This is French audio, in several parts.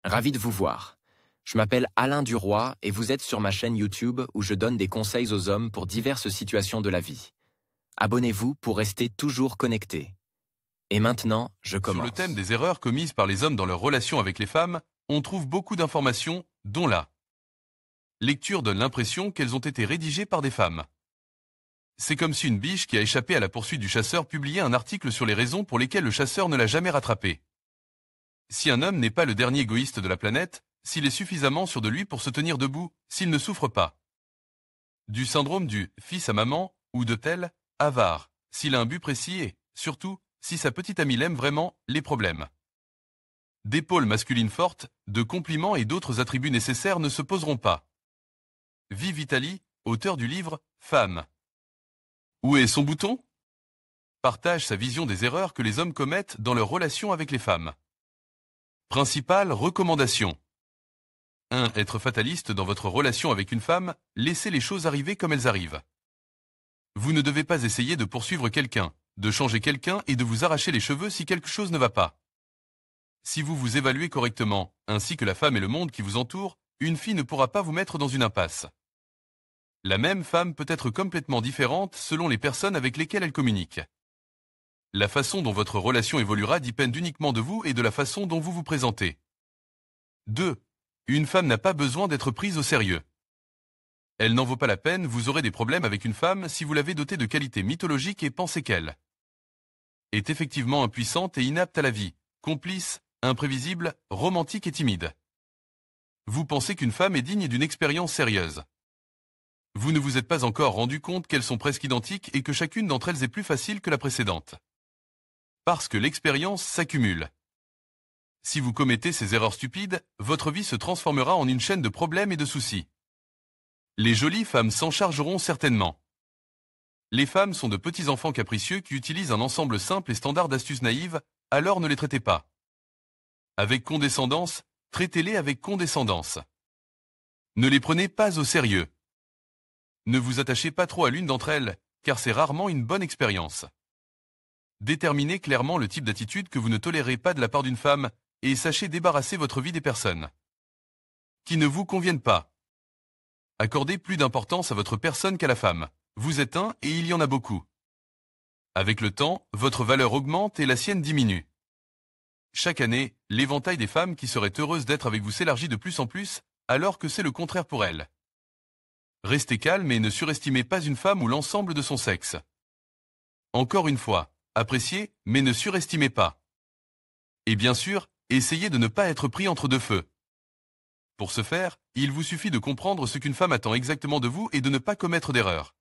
Ravi de vous voir. Je m'appelle Alain Duroy et vous êtes sur ma chaîne YouTube où je donne des conseils aux hommes pour diverses situations de la vie. Abonnez-vous pour rester toujours connecté. Et maintenant, je commence. Sur le thème des erreurs commises par les hommes dans leur relation avec les femmes, on trouve beaucoup d'informations, dont la lecture donne l'impression qu'elles ont été rédigées par des femmes. C'est comme si une biche qui a échappé à la poursuite du chasseur publiait un article sur les raisons pour lesquelles le chasseur ne l'a jamais rattrapé. Si un homme n'est pas le dernier égoïste de la planète, s'il est suffisamment sûr de lui pour se tenir debout, s'il ne souffre pas du syndrome du « fils à maman » ou de tel « avare », s'il a un but précis et, surtout, si sa petite amie l'aime vraiment, les problèmes d'épaules masculines fortes, de compliments et d'autres attributs nécessaires ne se poseront pas. Vive Vitali, auteur du livre « Femme ». Où est son bouton ? Partage sa vision des erreurs que les hommes commettent dans leur relation avec les femmes. Principale recommandation. 1. Être fataliste dans votre relation avec une femme, laissez les choses arriver comme elles arrivent. Vous ne devez pas essayer de poursuivre quelqu'un, de changer quelqu'un et de vous arracher les cheveux si quelque chose ne va pas. Si vous vous évaluez correctement, ainsi que la femme et le monde qui vous entoure, une fille ne pourra pas vous mettre dans une impasse. La même femme peut être complètement différente selon les personnes avec lesquelles elle communique. La façon dont votre relation évoluera dépend uniquement de vous et de la façon dont vous vous présentez. 2. Une femme n'a pas besoin d'être prise au sérieux. Elle n'en vaut pas la peine, vous aurez des problèmes avec une femme si vous l'avez dotée de qualités mythologiques et pensez qu'elle est effectivement impuissante et inapte à la vie, complice, imprévisible, romantique et timide. Vous pensez qu'une femme est digne d'une expérience sérieuse. Vous ne vous êtes pas encore rendu compte qu'elles sont presque identiques et que chacune d'entre elles est plus facile que la précédente. Parce que l'expérience s'accumule. Si vous commettez ces erreurs stupides, votre vie se transformera en une chaîne de problèmes et de soucis. Les jolies femmes s'en chargeront certainement. Les femmes sont de petits enfants capricieux qui utilisent un ensemble simple et standard d'astuces naïves, alors ne les traitez pas avec condescendance, traitez-les avec condescendance. Ne les prenez pas au sérieux. Ne vous attachez pas trop à l'une d'entre elles, car c'est rarement une bonne expérience. Déterminez clairement le type d'attitude que vous ne tolérez pas de la part d'une femme, et sachez débarrasser votre vie des personnes qui ne vous conviennent pas. Accordez plus d'importance à votre personne qu'à la femme. Vous êtes un et il y en a beaucoup. Avec le temps, votre valeur augmente et la sienne diminue. Chaque année, l'éventail des femmes qui seraient heureuses d'être avec vous s'élargit de plus en plus, alors que c'est le contraire pour elles. Restez calme et ne surestimez pas une femme ou l'ensemble de son sexe. Encore une fois, appréciez, mais ne surestimez pas. Et bien sûr, essayez de ne pas être pris entre deux feux. Pour ce faire, il vous suffit de comprendre ce qu'une femme attend exactement de vous et de ne pas commettre d'erreurs.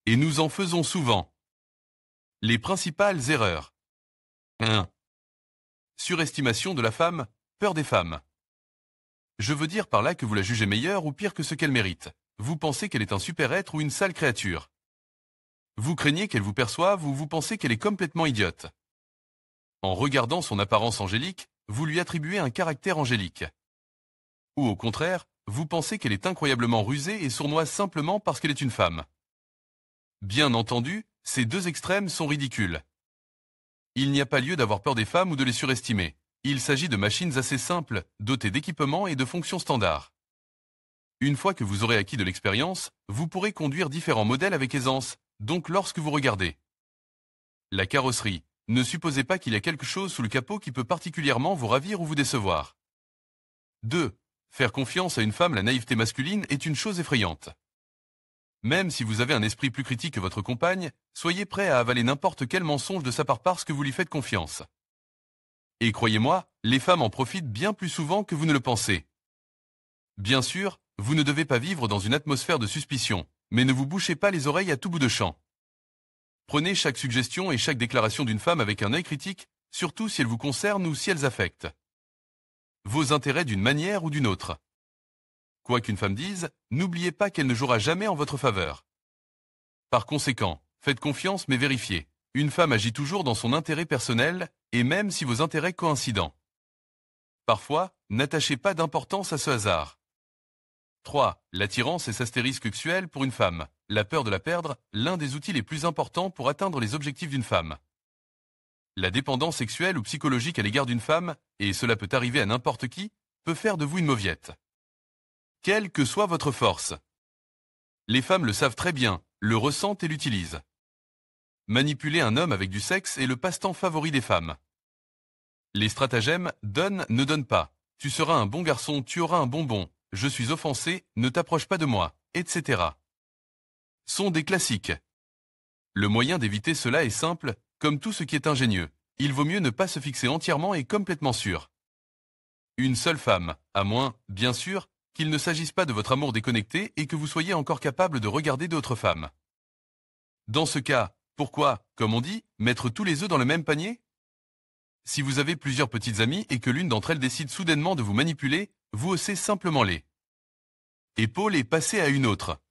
Et nous en faisons souvent. Les principales erreurs. 1. Surestimation de la femme, peur des femmes. Je veux dire par là que vous la jugez meilleure ou pire que ce qu'elle mérite. Vous pensez qu'elle est un super-être ou une sale créature. Vous craignez qu'elle vous perçoive ou vous pensez qu'elle est complètement idiote. En regardant son apparence angélique, vous lui attribuez un caractère angélique. Ou au contraire, vous pensez qu'elle est incroyablement rusée et sournoise simplement parce qu'elle est une femme. Bien entendu, ces deux extrêmes sont ridicules. Il n'y a pas lieu d'avoir peur des femmes ou de les surestimer. Il s'agit de machines assez simples, dotées d'équipements et de fonctions standards. Une fois que vous aurez acquis de l'expérience, vous pourrez conduire différents modèles avec aisance, donc lorsque vous regardez la carrosserie, ne supposez pas qu'il y a quelque chose sous le capot qui peut particulièrement vous ravir ou vous décevoir. 2. Faire confiance à une femme, la naïveté masculine est une chose effrayante. Même si vous avez un esprit plus critique que votre compagne, soyez prêt à avaler n'importe quel mensonge de sa part parce que vous lui faites confiance. Et croyez-moi, les femmes en profitent bien plus souvent que vous ne le pensez. Bien sûr, vous ne devez pas vivre dans une atmosphère de suspicion, mais ne vous bouchez pas les oreilles à tout bout de champ. Prenez chaque suggestion et chaque déclaration d'une femme avec un œil critique, surtout si elle vous concerne ou si elles affectent vos intérêts d'une manière ou d'une autre. Quoi qu'une femme dise, n'oubliez pas qu'elle ne jouera jamais en votre faveur. Par conséquent, faites confiance mais vérifiez. Une femme agit toujours dans son intérêt personnel, et même si vos intérêts coïncident. Parfois, n'attachez pas d'importance à ce hasard. 3. L'attirance et astérisque sexuelle pour une femme. La peur de la perdre, l'un des outils les plus importants pour atteindre les objectifs d'une femme. La dépendance sexuelle ou psychologique à l'égard d'une femme, et cela peut arriver à n'importe qui, peut faire de vous une mauviette. Quelle que soit votre force. Les femmes le savent très bien, le ressentent et l'utilisent. Manipuler un homme avec du sexe est le passe-temps favori des femmes. Les stratagèmes « donne, ne donne pas »,« tu seras un bon garçon, tu auras un bonbon »,« je suis offensé, ne t'approche pas de moi », etc. sont des classiques. Le moyen d'éviter cela est simple, comme tout ce qui est ingénieux. Il vaut mieux ne pas se fixer entièrement et complètement sûr. Une seule femme, à moins, bien sûr, qu'il ne s'agisse pas de votre amour déconnecté et que vous soyez encore capable de regarder d'autres femmes. Dans ce cas, pourquoi, comme on dit, mettre tous les œufs dans le même panier? Si vous avez plusieurs petites amies et que l'une d'entre elles décide soudainement de vous manipuler, vous haussez simplement les épaules et passez à une autre.